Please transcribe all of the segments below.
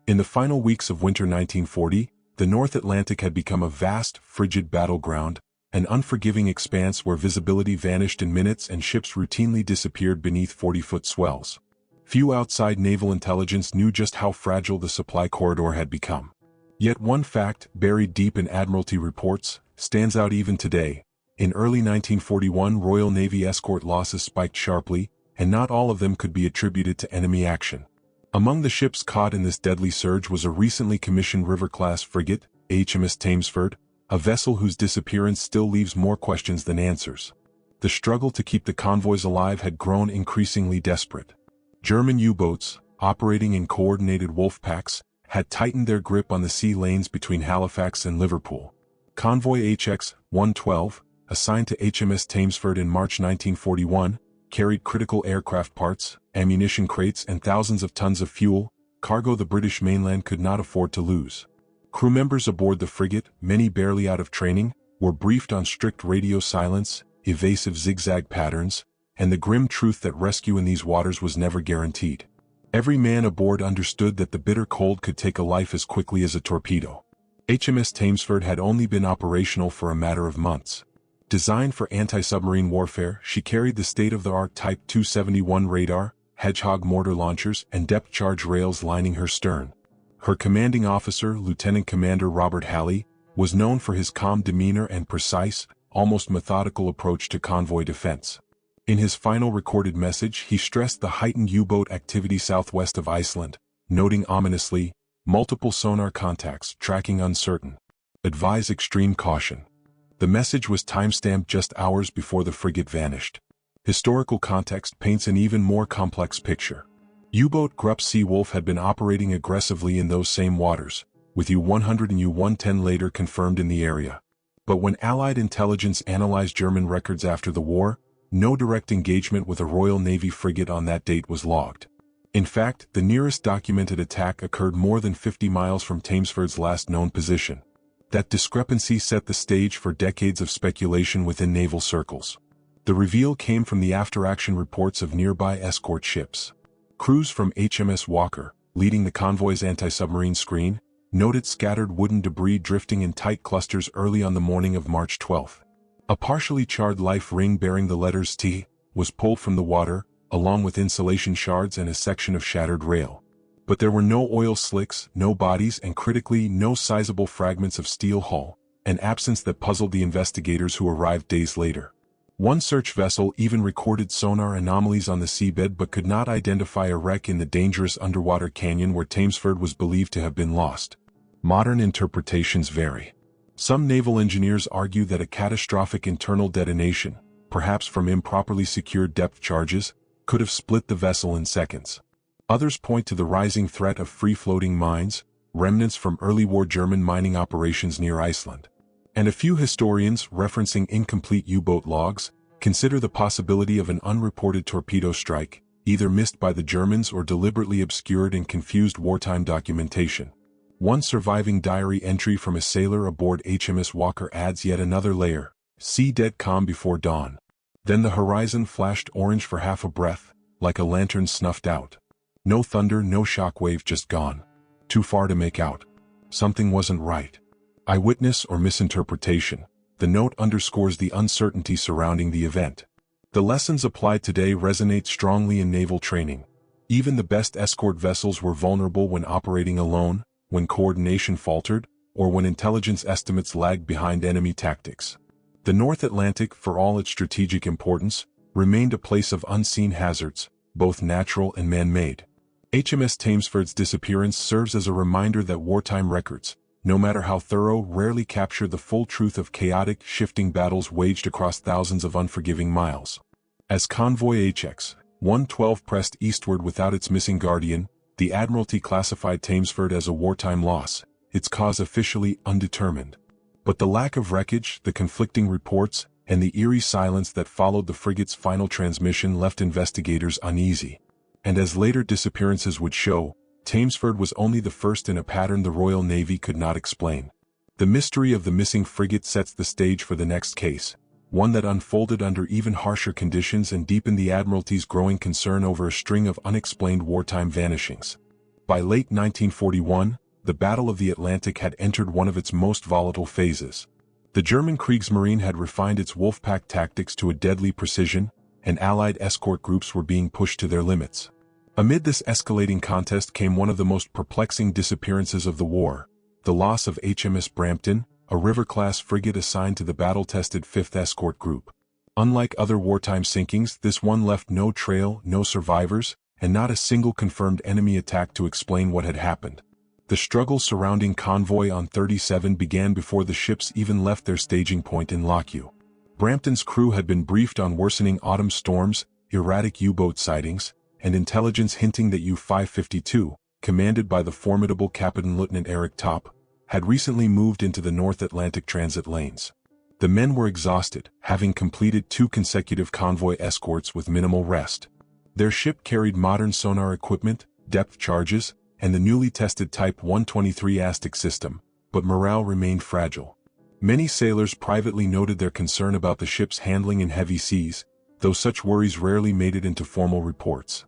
In the final weeks of winter 1940, the North Atlantic had become a vast, frigid battleground, an unforgiving expanse where visibility vanished in minutes and ships routinely disappeared beneath 40-foot swells. Few outside naval intelligence knew just how fragile the supply corridor had become. Yet one fact, buried deep in Admiralty reports, stands out even today. In early 1941, Royal Navy escort losses spiked sharply, and not all of them could be attributed to enemy action. Among the ships caught in this deadly surge was a recently commissioned River-class frigate, HMS Thamesford, a vessel whose disappearance still leaves more questions than answers. The struggle to keep the convoys alive had grown increasingly desperate. German U-boats, operating in coordinated wolf packs, had tightened their grip on the sea lanes between Halifax and Liverpool. Convoy HX-112, assigned to HMS Thamesford in March 1941, carried critical aircraft parts, ammunition crates and thousands of tons of fuel, cargo the British mainland could not afford to lose. Crew members aboard the frigate, many barely out of training, were briefed on strict radio silence, evasive zigzag patterns, and the grim truth that rescue in these waters was never guaranteed. Every man aboard understood that the bitter cold could take a life as quickly as a torpedo. HMS Thamesford had only been operational for a matter of months. Designed for anti-submarine warfare, she carried the state-of-the-art Type 271 radar, Hedgehog mortar launchers, and depth-charge rails lining her stern. Her commanding officer, Lieutenant Commander Robert Halley, was known for his calm demeanor and precise, almost methodical approach to convoy defense. In his final recorded message, he stressed the heightened U-boat activity southwest of Iceland, noting ominously, multiple sonar contacts, tracking uncertain. Advise extreme caution. The message was time-stamped just hours before the frigate vanished. Historical context paints an even more complex picture. U-boat Grupp Seawolf had been operating aggressively in those same waters, with U-100 and U-110 later confirmed in the area. But when Allied intelligence analyzed German records after the war, no direct engagement with a Royal Navy frigate on that date was logged. In fact, the nearest documented attack occurred more than 50 miles from Thamesford's last known position. That discrepancy set the stage for decades of speculation within naval circles. The reveal came from the after-action reports of nearby escort ships. Crews from HMS Walker, leading the convoy's anti-submarine screen, noted scattered wooden debris drifting in tight clusters early on the morning of March 12. A partially charred life ring bearing the letters T was pulled from the water, along with insulation shards and a section of shattered rail. But there were no oil slicks, no bodies, and critically, no sizable fragments of steel hull, an absence that puzzled the investigators who arrived days later. One search vessel even recorded sonar anomalies on the seabed but could not identify a wreck in the dangerous underwater canyon where Thamesford was believed to have been lost. Modern interpretations vary. Some naval engineers argue that a catastrophic internal detonation, perhaps from improperly secured depth charges, could have split the vessel in seconds. Others point to the rising threat of free-floating mines, remnants from early war German mining operations near Iceland. And a few historians, referencing incomplete U-boat logs, consider the possibility of an unreported torpedo strike, either missed by the Germans or deliberately obscured in confused wartime documentation. One surviving diary entry from a sailor aboard HMS Walker adds yet another layer. Sea dead calm before dawn. Then the horizon flashed orange for half a breath, like a lantern snuffed out. No thunder, no shockwave, just gone. Too far to make out. Something wasn't right. Eyewitness or misinterpretation. The note underscores the uncertainty surrounding the event. The lessons applied today resonate strongly in naval training. Even the best escort vessels were vulnerable when operating alone, when coordination faltered, or when intelligence estimates lagged behind enemy tactics. The North Atlantic, for all its strategic importance, remained a place of unseen hazards, both natural and man-made. HMS Thamesford's disappearance serves as a reminder that wartime records, no matter how thorough, rarely capture the full truth of chaotic, shifting battles waged across thousands of unforgiving miles. As Convoy HX-112 pressed eastward without its missing guardian, the Admiralty classified Thamesford as a wartime loss, its cause officially undetermined. But the lack of wreckage, the conflicting reports, and the eerie silence that followed the frigate's final transmission left investigators uneasy. And as later disappearances would show, Thamesford was only the first in a pattern the Royal Navy could not explain. The mystery of the missing frigate sets the stage for the next case, one that unfolded under even harsher conditions and deepened the Admiralty's growing concern over a string of unexplained wartime vanishings. By late 1941, the Battle of the Atlantic had entered one of its most volatile phases. The German Kriegsmarine had refined its Wolfpack tactics to a deadly precision, and Allied escort groups were being pushed to their limits. Amid this escalating contest came one of the most perplexing disappearances of the war, the loss of HMS Brampton, a river-class frigate assigned to the battle-tested 5th Escort Group. Unlike other wartime sinkings, this one left no trail, no survivors, and not a single confirmed enemy attack to explain what had happened. The struggle surrounding Convoy on 37 began before the ships even left their staging point in Lockheed. Brampton's crew had been briefed on worsening autumn storms, erratic U-boat sightings, and intelligence hinting that U-552, commanded by the formidable Captain Lieutenant Eric Topp, had recently moved into the North Atlantic transit lanes. The men were exhausted, having completed 2 consecutive convoy escorts with minimal rest. Their ship carried modern sonar equipment, depth charges, and the newly tested Type 123 ASTIC system, but morale remained fragile. Many sailors privately noted their concern about the ship's handling in heavy seas, though such worries rarely made it into formal reports.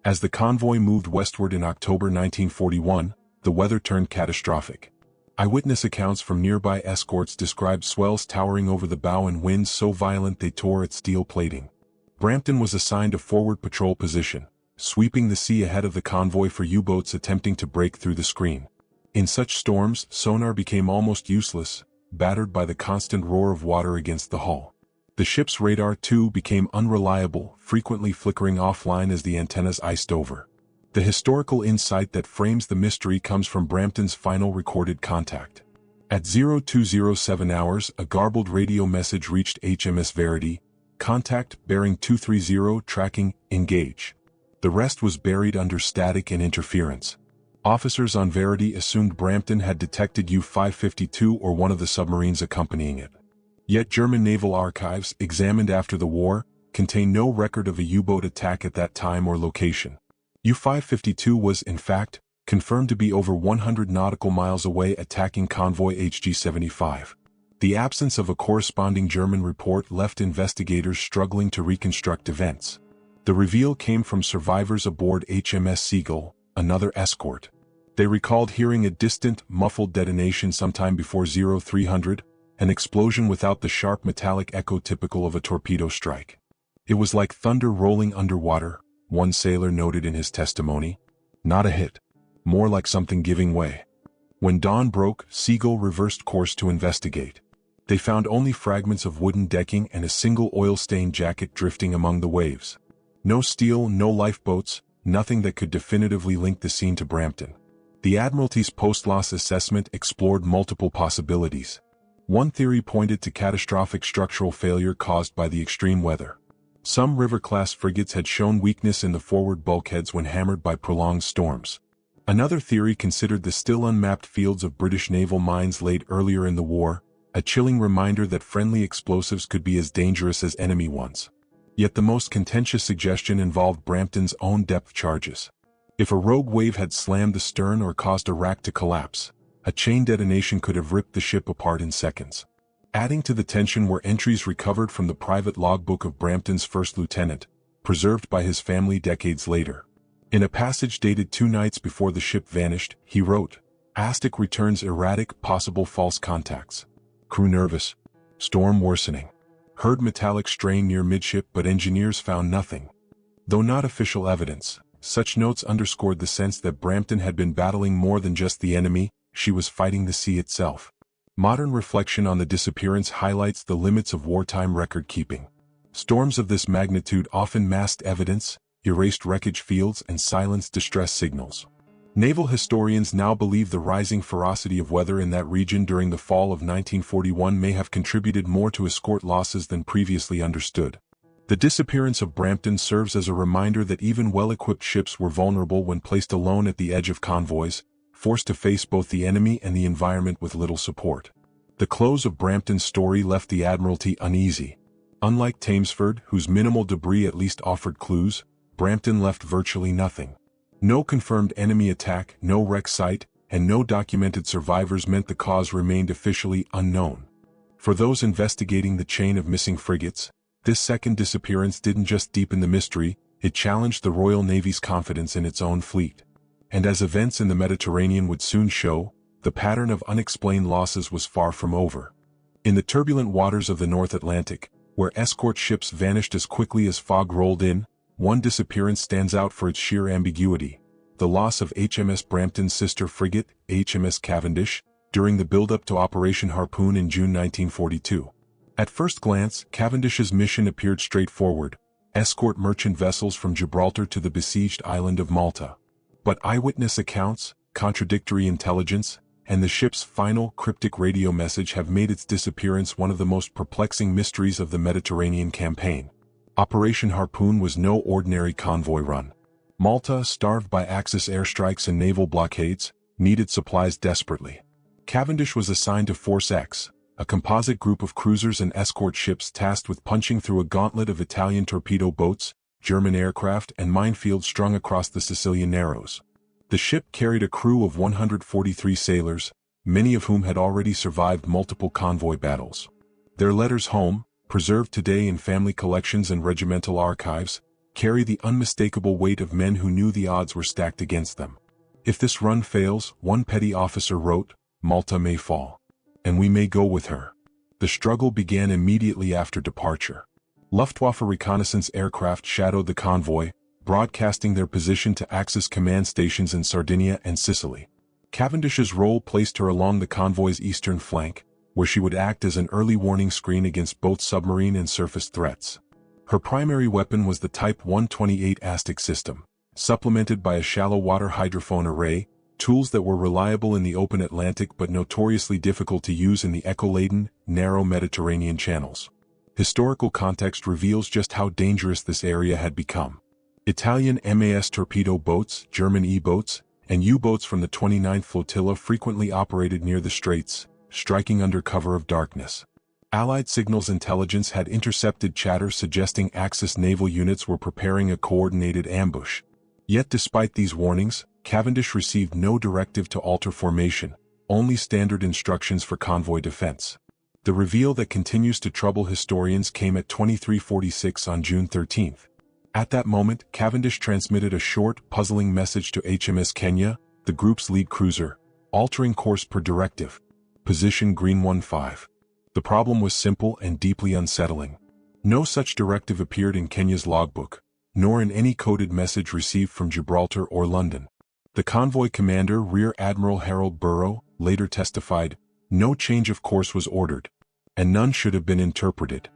As the convoy moved westward in October 1941, the weather turned catastrophic. Eyewitness accounts from nearby escorts described swells towering over the bow and winds so violent they tore at steel plating. Brampton was assigned a forward patrol position, sweeping the sea ahead of the convoy for U-boats attempting to break through the screen. In such storms, sonar became almost useless, battered by the constant roar of water against the hull. The ship's radar, too, became unreliable, frequently flickering offline as the antennas iced over. The historical insight that frames the mystery comes from Brampton's final recorded contact. At 0207 hours, a garbled radio message reached HMS Verity, "Contact, bearing 230, tracking, engage." The rest was buried under static and interference. Officers on Verity assumed Brampton had detected U-552 or one of the submarines accompanying it. Yet German naval archives, examined after the war, contain no record of a U-boat attack at that time or location. U-552 was, in fact, confirmed to be over 100 nautical miles away attacking convoy HG-75. The absence of a corresponding German report left investigators struggling to reconstruct events. The reveal came from survivors aboard HMS Seagull, another escort. They recalled hearing a distant, muffled detonation sometime before 0300, an explosion without the sharp metallic echo typical of a torpedo strike. It was like thunder rolling underwater, one sailor noted in his testimony. Not a hit. More like something giving way. When dawn broke, Seagull reversed course to investigate. They found only fragments of wooden decking and a single oil-stained jacket drifting among the waves. No steel, no lifeboats, nothing that could definitively link the scene to Brampton. The Admiralty's post-loss assessment explored multiple possibilities. One theory pointed to catastrophic structural failure caused by the extreme weather. Some river-class frigates had shown weakness in the forward bulkheads when hammered by prolonged storms. Another theory considered the still unmapped fields of British naval mines laid earlier in the war, a chilling reminder that friendly explosives could be as dangerous as enemy ones. Yet the most contentious suggestion involved Brampton's own depth charges. If a rogue wave had slammed the stern or caused a rack to collapse, a chain detonation could have ripped the ship apart in seconds. Adding to the tension were entries recovered from the private logbook of Brampton's first lieutenant, preserved by his family decades later. In a passage dated 2 nights before the ship vanished, he wrote, "ASTIC returns erratic, possible false contacts. Crew nervous. Storm worsening. Heard metallic strain near midship but engineers found nothing." Though not official evidence, such notes underscored the sense that Brampton had been battling more than just the enemy, she was fighting the sea itself. Modern reflection on the disappearance highlights the limits of wartime record-keeping. Storms of this magnitude often masked evidence, erased wreckage fields, and silenced distress signals. Naval historians now believe the rising ferocity of weather in that region during the fall of 1941 may have contributed more to escort losses than previously understood. The disappearance of Brampton serves as a reminder that even well-equipped ships were vulnerable when placed alone at the edge of convoys, forced to face both the enemy and the environment with little support. The close of Brampton's story left the Admiralty uneasy. Unlike Thamesford, whose minimal debris at least offered clues, Brampton left virtually nothing. No confirmed enemy attack, no wreck site, and no documented survivors meant the cause remained officially unknown. For those investigating the chain of missing frigates, this second disappearance didn't just deepen the mystery, it challenged the Royal Navy's confidence in its own fleet. And as events in the Mediterranean would soon show, the pattern of unexplained losses was far from over. In the turbulent waters of the North Atlantic, where escort ships vanished as quickly as fog rolled in, one disappearance stands out for its sheer ambiguity: the loss of HMS Brampton's sister frigate, HMS Cavendish, during the build-up to Operation Harpoon in June 1942. At first glance, Cavendish's mission appeared straightforward: escort merchant vessels from Gibraltar to the besieged island of Malta. But eyewitness accounts, contradictory intelligence, and the ship's final cryptic radio message have made its disappearance one of the most perplexing mysteries of the Mediterranean campaign. Operation Harpoon was no ordinary convoy run. Malta, starved by Axis airstrikes and naval blockades, needed supplies desperately. Cavendish was assigned to Force X, a composite group of cruisers and escort ships tasked with punching through a gauntlet of Italian torpedo boats, German aircraft, and minefields strung across the Sicilian Narrows. The ship carried a crew of 143 sailors, many of whom had already survived multiple convoy battles. Their letters home, preserved today in family collections and regimental archives, carry the unmistakable weight of men who knew the odds were stacked against them. "If this run fails," one petty officer wrote, "Malta may fall. And we may go with her." The struggle began immediately after departure. Luftwaffe reconnaissance aircraft shadowed the convoy, broadcasting their position to Axis command stations in Sardinia and Sicily. Cavendish's role placed her along the convoy's eastern flank, where she would act as an early warning screen against both submarine and surface threats. Her primary weapon was the Type 128 ASTIC system, supplemented by a shallow water hydrophone array, tools that were reliable in the open Atlantic but notoriously difficult to use in the echo-laden, narrow Mediterranean channels. Historical context reveals just how dangerous this area had become. Italian MAS torpedo boats, German E-boats, and U-boats from the 29th Flotilla frequently operated near the straits, striking under cover of darkness. Allied signals intelligence had intercepted chatter suggesting Axis naval units were preparing a coordinated ambush. Yet despite these warnings, Cavendish received no directive to alter formation, only standard instructions for convoy defense. The reveal that continues to trouble historians came at 23:46 on June 13. At that moment, Cavendish transmitted a short, puzzling message to HMS Kenya, the group's lead cruiser: altering course per directive. Position green 15. The problem was simple and deeply unsettling. No such directive appeared in Kenya's logbook, nor in any coded message received from Gibraltar or London. The convoy commander, Rear Admiral Harold Burrow, later testified, "No change of course was ordered, and none should have been interpreted."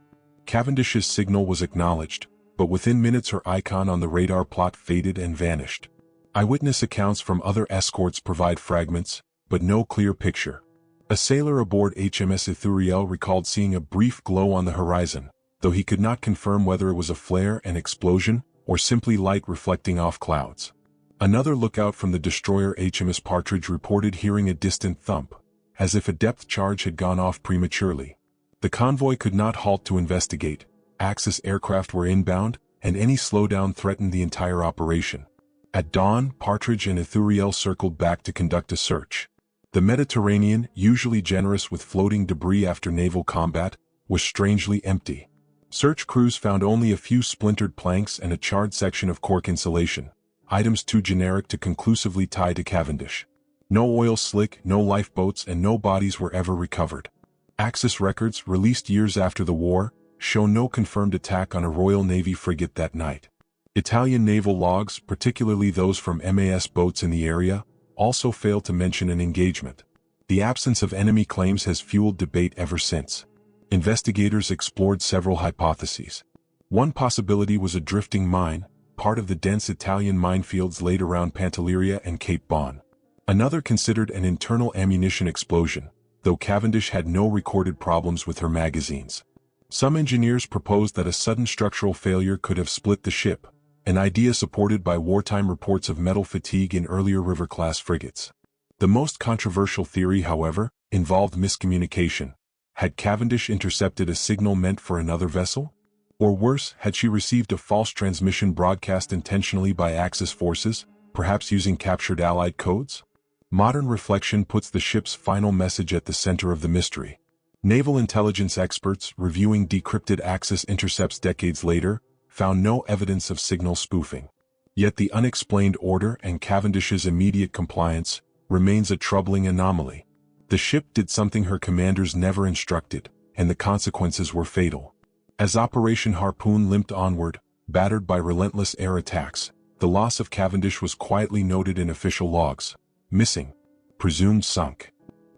Cavendish's signal was acknowledged, but within minutes her icon on the radar plot faded and vanished. Eyewitness accounts from other escorts provide fragments, but no clear picture. A sailor aboard HMS Ithuriel recalled seeing a brief glow on the horizon, though he could not confirm whether it was a flare, an explosion, or simply light reflecting off clouds. Another lookout from the destroyer HMS Partridge reported hearing a distant thump, as if a depth charge had gone off prematurely. The convoy could not halt to investigate. Axis aircraft were inbound, and any slowdown threatened the entire operation. At dawn, Partridge and Ithuriel circled back to conduct a search. The Mediterranean, usually generous with floating debris after naval combat, was strangely empty. Search crews found only a few splintered planks and a charred section of cork insulation, items too generic to conclusively tie to Cavendish. No oil slick, no lifeboats, and no bodies were ever recovered. Axis records, released years after the war, show no confirmed attack on a Royal Navy frigate that night. Italian naval logs, particularly those from MAS boats in the area, also fail to mention an engagement. The absence of enemy claims has fueled debate ever since. Investigators explored several hypotheses. One possibility was a drifting mine, part of the dense Italian minefields laid around Pantelleria and Cape Bon. Another considered an internal ammunition explosion, though Cavendish had no recorded problems with her magazines. Some engineers proposed that a sudden structural failure could have split the ship, an idea supported by wartime reports of metal fatigue in earlier River-class frigates. The most controversial theory, however, involved miscommunication. Had Cavendish intercepted a signal meant for another vessel? Or worse, had she received a false transmission broadcast intentionally by Axis forces, perhaps using captured Allied codes? Modern reflection puts the ship's final message at the center of the mystery. Naval intelligence experts, reviewing decrypted Axis intercepts decades later, found no evidence of signal spoofing. Yet the unexplained order and Cavendish's immediate compliance remains a troubling anomaly. The ship did something her commanders never instructed, and the consequences were fatal. As Operation Harpoon limped onward, battered by relentless air attacks, the loss of Cavendish was quietly noted in official logs: missing, presumed sunk.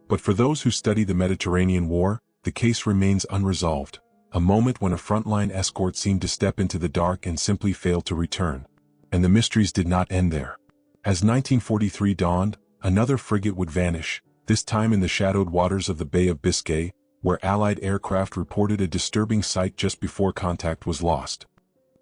But for those who study the Mediterranean War, the case remains unresolved, a moment when a frontline escort seemed to step into the dark and simply failed to return. And the mysteries did not end there. As 1943 dawned, another frigate would vanish, this time in the shadowed waters of the Bay of Biscay, where Allied aircraft reported a disturbing sight just before contact was lost.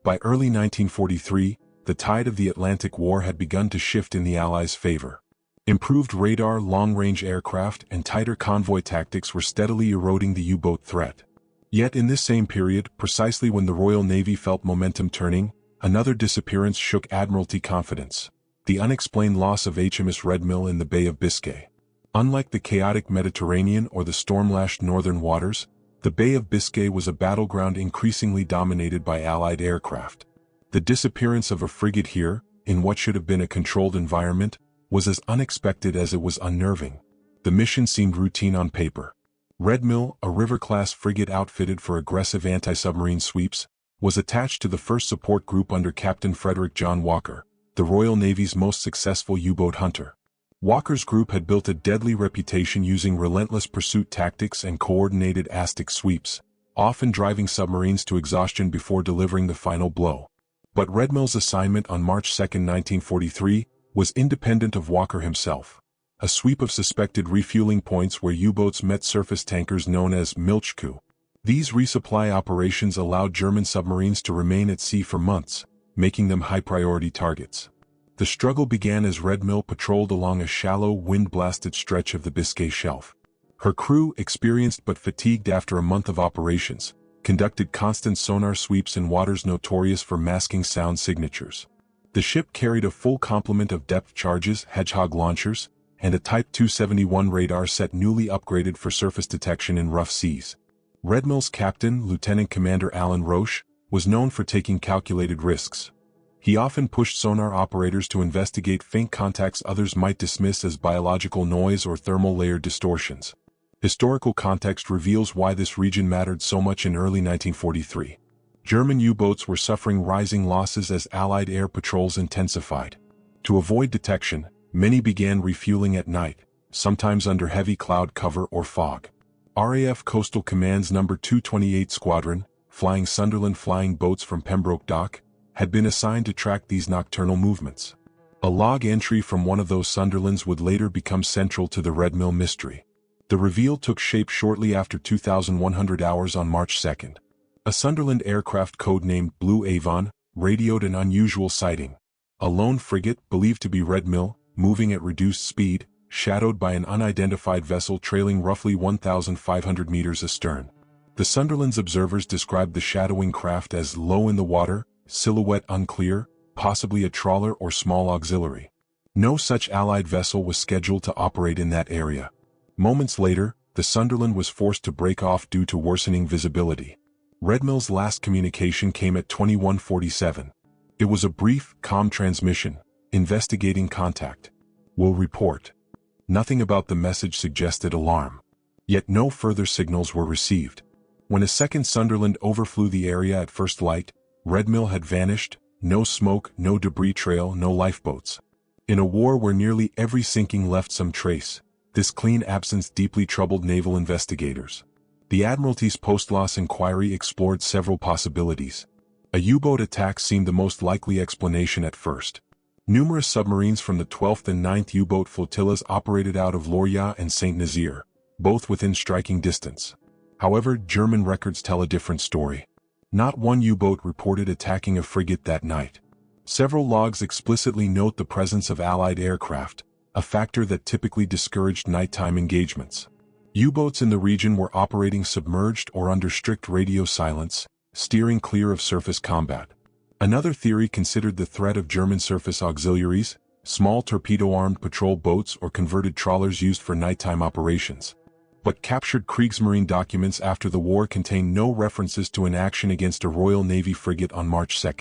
By early 1943, the tide of the Atlantic War had begun to shift in the Allies' favor. Improved radar, long-range aircraft, and tighter convoy tactics were steadily eroding the U-boat threat. Yet in this same period, precisely when the Royal Navy felt momentum turning, another disappearance shook Admiralty confidence: the unexplained loss of HMS Red Mill in the Bay of Biscay. Unlike the chaotic Mediterranean or the storm-lashed northern waters, the Bay of Biscay was a battleground increasingly dominated by Allied aircraft. The disappearance of a frigate here, in what should have been a controlled environment, was as unexpected as it was unnerving. The mission seemed routine on paper. Red Mill, a River-class frigate outfitted for aggressive anti-submarine sweeps, was attached to the 1st Support Group under Captain Frederick John Walker, the Royal Navy's most successful U-boat hunter. Walker's group had built a deadly reputation using relentless pursuit tactics and coordinated ASTIC sweeps, often driving submarines to exhaustion before delivering the final blow. But Red Mill's assignment on March 2, 1943, was independent of Walker himself. A sweep of suspected refueling points where U-boats met surface tankers known as Milchkuh. These resupply operations allowed German submarines to remain at sea for months, making them high-priority targets. The struggle began as Red Mill patrolled along a shallow, wind-blasted stretch of the Biscay Shelf. Her crew, experienced but fatigued after a month of operations, conducted constant sonar sweeps in waters notorious for masking sound signatures. The ship carried a full complement of depth charges, Hedgehog launchers, and a Type 271 radar set newly upgraded for surface detection in rough seas. Red Mill's captain, Lieutenant Commander Alan Roche, was known for taking calculated risks. He often pushed sonar operators to investigate faint contacts others might dismiss as biological noise or thermal layer distortions. Historical context reveals why this region mattered so much in early 1943. German U-boats were suffering rising losses as Allied air patrols intensified. To avoid detection, many began refueling at night, sometimes under heavy cloud cover or fog. RAF Coastal Command's No. 228 Squadron, flying Sunderland flying boats from Pembroke Dock, had been assigned to track these nocturnal movements. A log entry from one of those Sunderlands would later become central to the Red Mill mystery. The reveal took shape shortly after 2,100 hours on March 2. A Sunderland aircraft codenamed Blue Avon radioed an unusual sighting. A lone frigate, believed to be Red Mill, moving at reduced speed, shadowed by an unidentified vessel trailing roughly 1,500 meters astern. The Sunderland's observers described the shadowing craft as low in the water, silhouette unclear, possibly a trawler or small auxiliary. No such Allied vessel was scheduled to operate in that area. Moments later, the Sunderland was forced to break off due to worsening visibility. Red Mill's last communication came at 21:47. It was a brief, calm transmission, investigating contact. Will report. Nothing about the message suggested alarm. Yet no further signals were received. When a second Sunderland overflew the area at first light, Red Mill had vanished, no smoke, no debris trail, no lifeboats. In a war where nearly every sinking left some trace, this clean absence deeply troubled naval investigators. The Admiralty's post-loss inquiry explored several possibilities. A U-boat attack seemed the most likely explanation at first. Numerous submarines from the 12th and 9th U-boat flotillas operated out of Lorient and Saint-Nazaire, both within striking distance. However, German records tell a different story. Not one U-boat reported attacking a frigate that night. Several logs explicitly note the presence of Allied aircraft, a factor that typically discouraged nighttime engagements. U-boats in the region were operating submerged or under strict radio silence, steering clear of surface combat. Another theory considered the threat of German surface auxiliaries, small torpedo-armed patrol boats or converted trawlers used for nighttime operations. But captured Kriegsmarine documents after the war contain no references to an action against a Royal Navy frigate on March 2.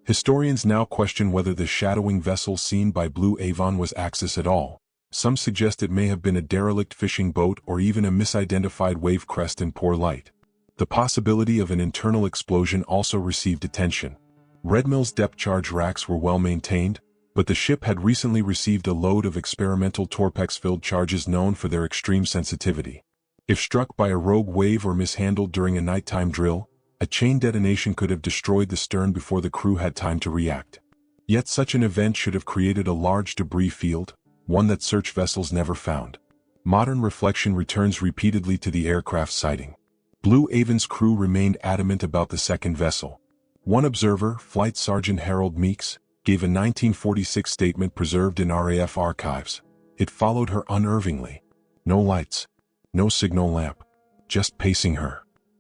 Historians now question whether the shadowing vessel seen by Blue Avon was Axis at all. Some suggest it may have been a derelict fishing boat or even a misidentified wave crest in poor light. The possibility of an internal explosion also received attention. Redmill's depth charge racks were well maintained, but the ship had recently received a load of experimental Torpex-filled charges known for their extreme sensitivity. If struck by a rogue wave or mishandled during a nighttime drill, a chain detonation could have destroyed the stern before the crew had time to react. Yet such an event should have created a large debris field, one that search vessels never found. Modern reflection returns repeatedly to the aircraft's sighting. Blue Avon's crew remained adamant about the second vessel. One observer, Flight Sergeant Harold Meeks, gave a 1946 statement preserved in RAF archives. It followed her unervingly. No lights. No signal lamp. Just pacing her.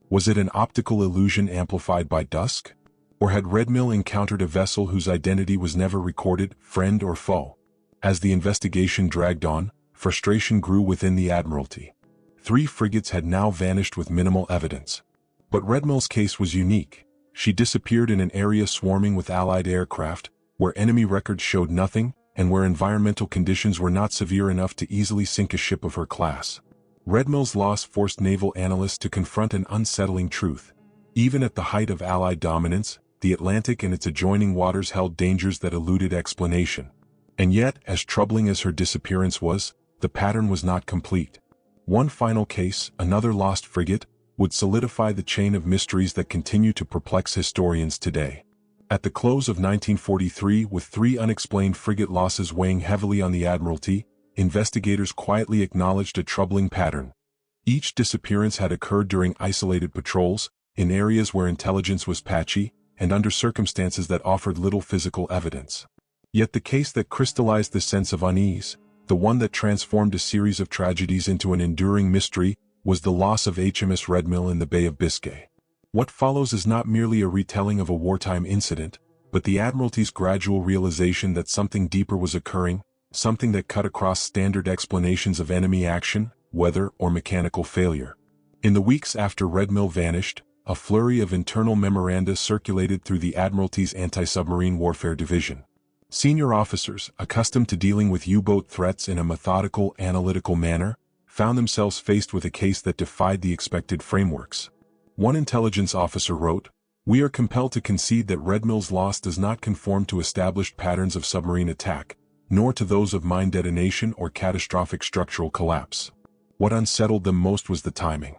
Was it an optical illusion amplified by dusk? Or had Redmill encountered a vessel whose identity was never recorded, friend or foe? As the investigation dragged on, frustration grew within the Admiralty. 3 frigates had now vanished with minimal evidence. But Redmill's case was unique. She disappeared in an area swarming with Allied aircraft, where enemy records showed nothing, and where environmental conditions were not severe enough to easily sink a ship of her class. Redmill's loss forced naval analysts to confront an unsettling truth. Even at the height of Allied dominance, the Atlantic and its adjoining waters held dangers that eluded explanation. And yet, as troubling as her disappearance was, the pattern was not complete. One final case, another lost frigate, would solidify the chain of mysteries that continue to perplex historians today. At the close of 1943, with 3 unexplained frigate losses weighing heavily on the Admiralty, investigators quietly acknowledged a troubling pattern. Each disappearance had occurred during isolated patrols, in areas where intelligence was patchy, and under circumstances that offered little physical evidence. Yet the case that crystallized the sense of unease, the one that transformed a series of tragedies into an enduring mystery, was the loss of HMS Redmill in the Bay of Biscay. What follows is not merely a retelling of a wartime incident, but the Admiralty's gradual realization that something deeper was occurring, something that cut across standard explanations of enemy action, weather, or mechanical failure. In the weeks after Redmill vanished, a flurry of internal memoranda circulated through the Admiralty's Anti-Submarine Warfare Division. Senior officers, accustomed to dealing with U-boat threats in a methodical, analytical manner, found themselves faced with a case that defied the expected frameworks. One intelligence officer wrote, "We are compelled to concede that Redmill's loss does not conform to established patterns of submarine attack, nor to those of mine detonation or catastrophic structural collapse." What unsettled them most was the timing.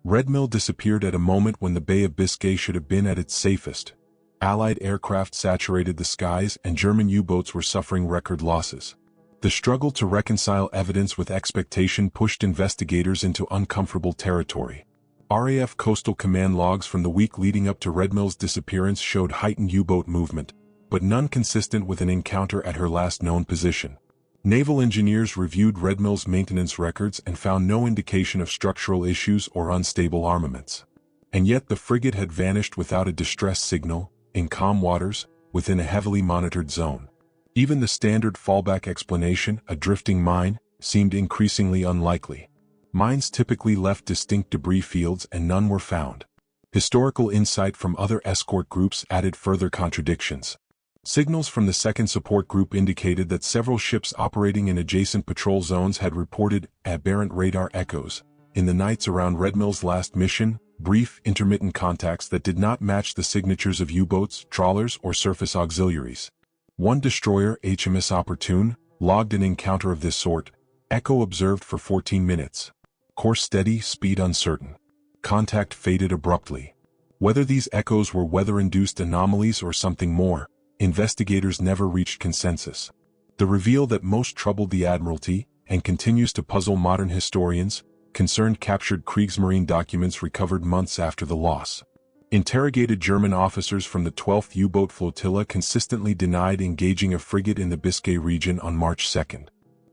Redmill disappeared at a moment when the Bay of Biscay should have been at its safest. Allied aircraft saturated the skies and German U-boats were suffering record losses. The struggle to reconcile evidence with expectation pushed investigators into uncomfortable territory. RAF Coastal Command logs from the week leading up to Redmill's disappearance showed heightened U-boat movement, but none consistent with an encounter at her last known position. Naval engineers reviewed Redmill's maintenance records and found no indication of structural issues or unstable armaments. And yet the frigate had vanished without a distress signal, in calm waters, within a heavily monitored zone. Even the standard fallback explanation, a drifting mine, seemed increasingly unlikely. Mines typically left distinct debris fields and none were found. Historical insight from other escort groups added further contradictions. Signals from the second support group indicated that several ships operating in adjacent patrol zones had reported aberrant radar echoes. In the nights around Redmill's last mission, brief, intermittent contacts that did not match the signatures of U-boats, trawlers, or surface auxiliaries. One destroyer, HMS Opportune, logged an encounter of this sort. Echo observed for 14 minutes. Course steady, speed uncertain. Contact faded abruptly. Whether these echoes were weather-induced anomalies or something more, investigators never reached consensus. The reveal that most troubled the Admiralty, and continues to puzzle modern historians, concerned captured Kriegsmarine documents recovered months after the loss. Interrogated German officers from the 12th U-boat flotilla consistently denied engaging a frigate in the Biscay region on March 2.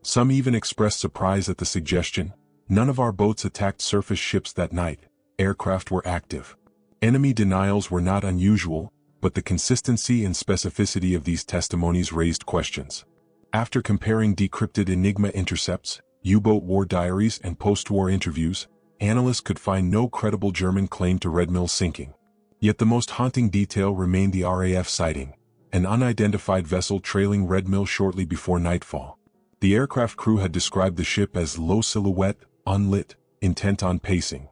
Some even expressed surprise at the suggestion, "None of our boats attacked surface ships that night. Aircraft were active." Enemy denials were not unusual, but the consistency and specificity of these testimonies raised questions. After comparing decrypted Enigma intercepts, U-boat war diaries and post-war interviews, analysts could find no credible German claim to Redmill's sinking. Yet the most haunting detail remained the RAF sighting. an unidentified vessel trailing Red Mill shortly before nightfall. The aircraft crew had described the ship as low silhouette, unlit, intent on pacing.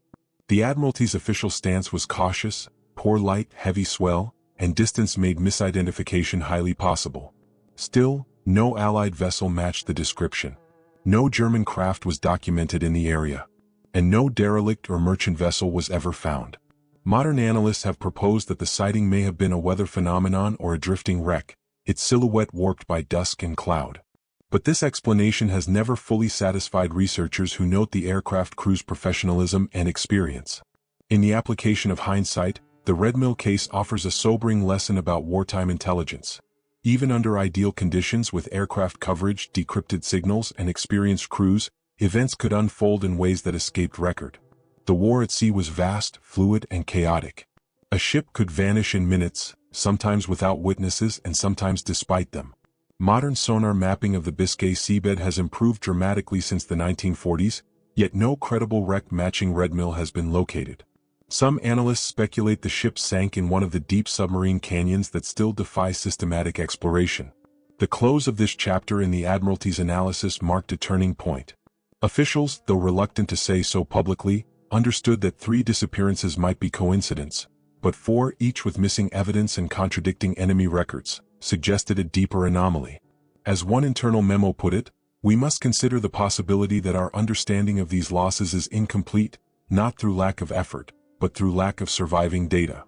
The Admiralty's official stance was cautious, poor light, heavy swell, and distance made misidentification highly possible. Still, no Allied vessel matched the description. No German craft was documented in the area, and no derelict or merchant vessel was ever found. Modern analysts have proposed that the sighting may have been a weather phenomenon or a drifting wreck, its silhouette warped by dusk and cloud. But this explanation has never fully satisfied researchers who note the aircraft crew's professionalism and experience. In the application of hindsight, the Red Mill case offers a sobering lesson about wartime intelligence. Even under ideal conditions with aircraft coverage, decrypted signals, and experienced crews, events could unfold in ways that escaped record. The war at sea was vast, fluid, and chaotic. A ship could vanish in minutes, sometimes without witnesses and sometimes despite them. Modern sonar mapping of the Biscay seabed has improved dramatically since the 1940s, yet no credible wreck matching Red Mill has been located. Some analysts speculate the ship sank in one of the deep submarine canyons that still defy systematic exploration. The close of this chapter in the Admiralty's analysis marked a turning point. Officials, though reluctant to say so publicly, understood that 3 disappearances might be coincidence, but 4, each with missing evidence and contradicting enemy records, suggested a deeper anomaly. As one internal memo put it, we must consider the possibility that our understanding of these losses is incomplete, not through lack of effort, but through lack of surviving data.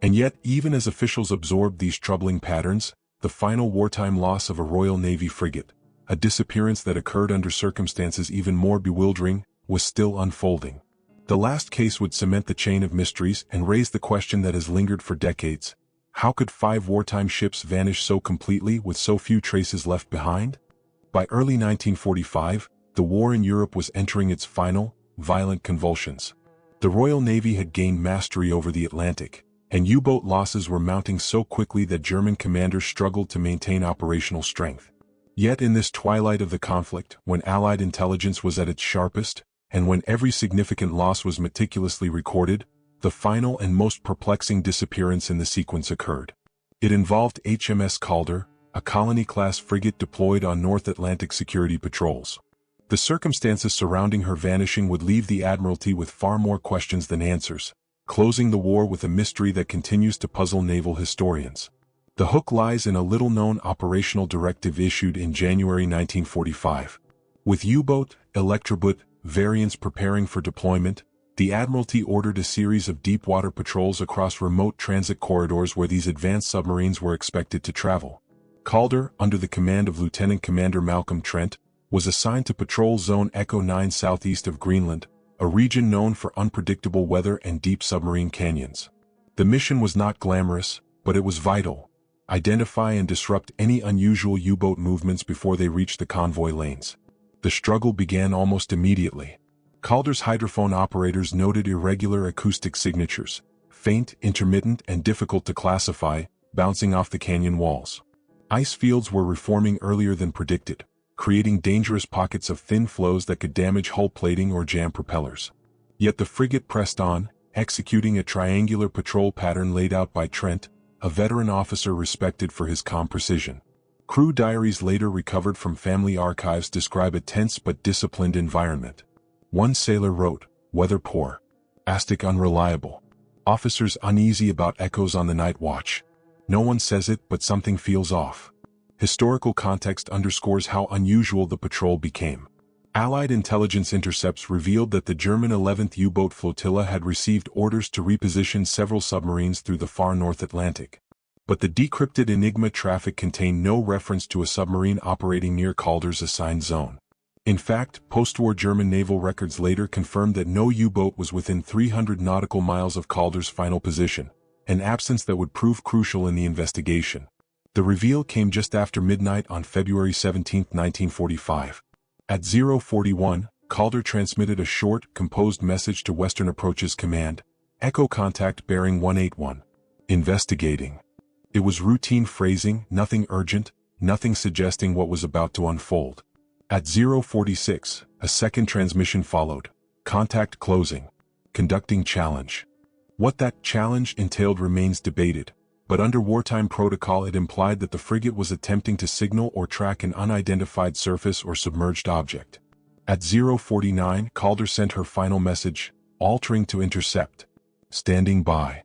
And yet, even as officials absorbed these troubling patterns, the final wartime loss of a Royal Navy frigate, a disappearance that occurred under circumstances even more bewildering, was still unfolding. The last case would cement the chain of mysteries and raise the question that has lingered for decades. How could 5 wartime ships vanish so completely with so few traces left behind? By early 1945, the war in Europe was entering its final, violent convulsions. The Royal Navy had gained mastery over the Atlantic, and U-boat losses were mounting so quickly that German commanders struggled to maintain operational strength. Yet in this twilight of the conflict, when Allied intelligence was at its sharpest, and when every significant loss was meticulously recorded, the final and most perplexing disappearance in the sequence occurred. It involved HMS Calder, a colony-class frigate deployed on North Atlantic security patrols. The circumstances surrounding her vanishing would leave the Admiralty with far more questions than answers, closing the war with a mystery that continues to puzzle naval historians. The hook lies in a little-known operational directive issued in January 1945. With U-boat, Electroboot variants preparing for deployment, the Admiralty ordered a series of deep-water patrols across remote transit corridors where these advanced submarines were expected to travel. Calder, under the command of Lieutenant Commander Malcolm Trent, was assigned to patrol Zone Echo 9 southeast of Greenland, a region known for unpredictable weather and deep submarine canyons. The mission was not glamorous, but it was vital. Identify and disrupt any unusual U-boat movements before they reached the convoy lanes. The struggle began almost immediately. Calder's hydrophone operators noted irregular acoustic signatures, faint, intermittent, and difficult to classify, bouncing off the canyon walls. Ice fields were reforming earlier than predicted, creating dangerous pockets of thin flows that could damage hull plating or jam propellers. Yet the frigate pressed on, executing a triangular patrol pattern laid out by Trent, a veteran officer respected for his calm precision. Crew diaries later recovered from family archives describe a tense but disciplined environment. One sailor wrote, "Weather poor. Astic unreliable. Officers uneasy about echoes on the night watch. No one says it, but something feels off." Historical context underscores how unusual the patrol became. Allied intelligence intercepts revealed that the German 11th U-boat flotilla had received orders to reposition several submarines through the far North Atlantic. But the decrypted Enigma traffic contained no reference to a submarine operating near Calder's assigned zone. In fact, post-war German naval records later confirmed that no U-boat was within 300 nautical miles of Calder's final position, an absence that would prove crucial in the investigation. The reveal came just after midnight on February 17, 1945. At 0:41, Calder transmitted a short, composed message to Western Approaches Command, Echo contact bearing 181. Investigating. It was routine phrasing, nothing urgent, nothing suggesting what was about to unfold. At 0:46, a second transmission followed. Contact closing. Conducting challenge. What that challenge entailed remains debated. but under wartime protocol it implied that the frigate was attempting to signal or track an unidentified surface or submerged object. At 0:49, Calder sent her final message, altering to intercept. Standing by.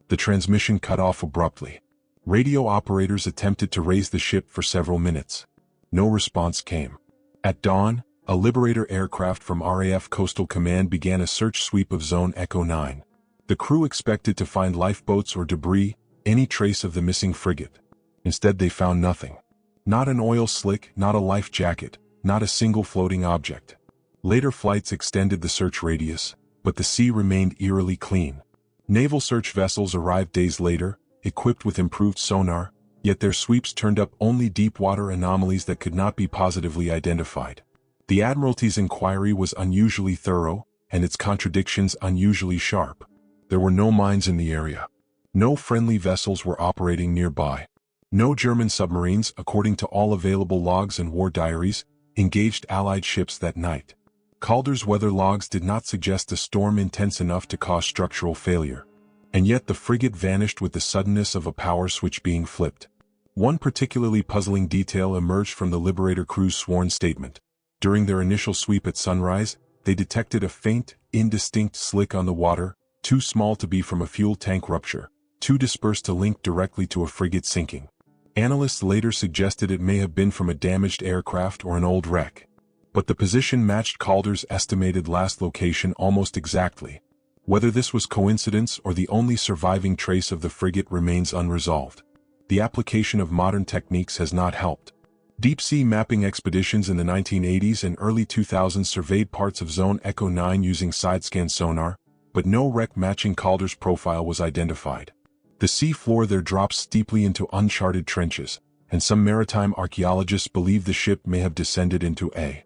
The transmission cut off abruptly. Radio operators attempted to raise the ship for several minutes. No response came. At dawn, a Liberator aircraft from RAF Coastal Command began a search sweep of Zone Echo 9. The crew expected to find lifeboats or debris, any trace of the missing frigate. Instead they found nothing. Not an oil slick, not a life jacket, not a single floating object. Later flights extended the search radius, but the sea remained eerily clean. Naval search vessels arrived days later, equipped with improved sonar, yet their sweeps turned up only deep-water anomalies that could not be positively identified. The Admiralty's inquiry was unusually thorough, and its contradictions unusually sharp. There were no mines in the area. No friendly vessels were operating nearby. No German submarines, according to all available logs and war diaries, engaged Allied ships that night. Calder's weather logs did not suggest a storm intense enough to cause structural failure. And yet the frigate vanished with the suddenness of a power switch being flipped. One particularly puzzling detail emerged from the Liberator crew's sworn statement. During their initial sweep at sunrise, they detected a faint, indistinct slick on the water, too small to be from a fuel tank rupture, too dispersed to link directly to a frigate sinking. Analysts later suggested it may have been from a damaged aircraft or an old wreck. But the position matched Calder's estimated last location almost exactly. Whether this was coincidence or the only surviving trace of the frigate remains unresolved. The application of modern techniques has not helped. Deep-sea mapping expeditions in the 1980s and early 2000s surveyed parts of Zone Echo 9 using side-scan sonar, but no wreck matching Calder's profile was identified. The sea floor there drops steeply into uncharted trenches, and some maritime archaeologists believe the ship may have descended into a